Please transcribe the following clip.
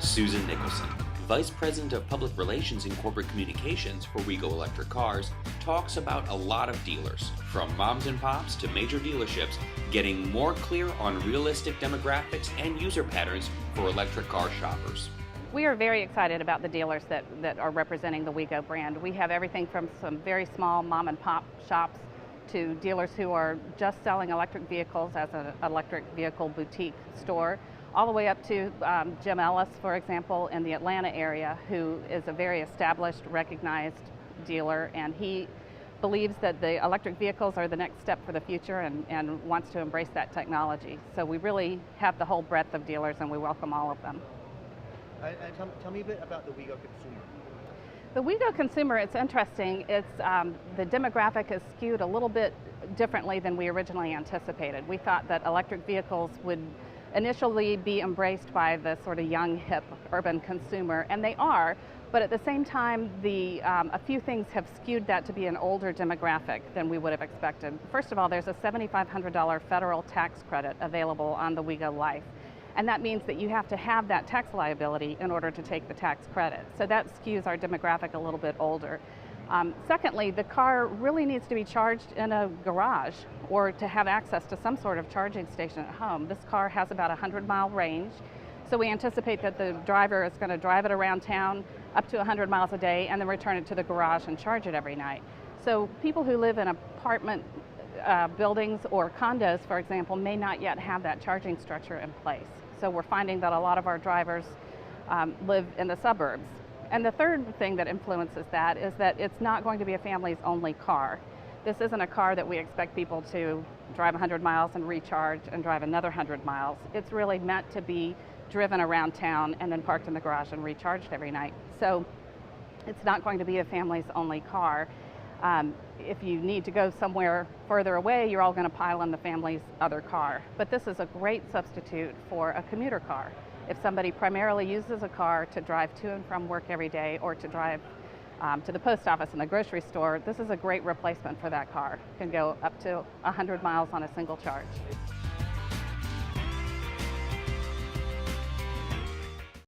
Susan Nickelson, Vice President of Public Relations and Corporate Communications for Wheego Electric Cars, talks about a lot of dealers, from moms and pops to major dealerships, getting more clear on realistic demographics and user patterns for electric car shoppers. We are very excited about the dealers that are representing the Wheego brand. We have everything from some very small mom and pop shops to dealers who are just selling electric vehicles as an electric vehicle boutique store, all the way up to Jim Ellis, for example, in the Atlanta area, who is a very established, recognized dealer, and he believes that the electric vehicles are the next step for the future and wants to embrace that technology. So we really have the whole breadth of dealers, and we welcome all of them. Tell me a bit about the Wheego consumer. The Wheego consumer, it's interesting. It's the demographic is skewed a little bit differently than we originally anticipated. We thought that electric vehicles would initially be embraced by the sort of young, hip, urban consumer, and they are, but at the same time, a few things have skewed that to be an older demographic than we would have expected. First of all, there's a $7,500 federal tax credit available on the Wheego Life. And that means that you have to have that tax liability in order to take the tax credit. So that skews our demographic a little bit older. Secondly, the car really needs to be charged in a garage or to have access to some sort of charging station at home. This car has about a 100-mile range, so we anticipate that the driver is going to drive it around town up to 100 miles a day and then return it to the garage and charge it every night. So people who live in apartment buildings or condos, for example, may not yet have that charging structure in place. So we're finding that a lot of our drivers live in the suburbs. And the third thing that influences that is that it's not going to be a family's only car. This isn't a car that we expect people to drive 100 miles and recharge and drive another 100 miles. It's really meant to be driven around town and then parked in the garage and recharged every night. So it's not going to be a family's only car. If you need to go somewhere further away, you're all going to pile in the family's other car. But this is a great substitute for a commuter car. If somebody primarily uses a car to drive to and from work every day or to drive to the post office and the grocery store, this is a great replacement for that car. It can go up to 100 miles on a single charge.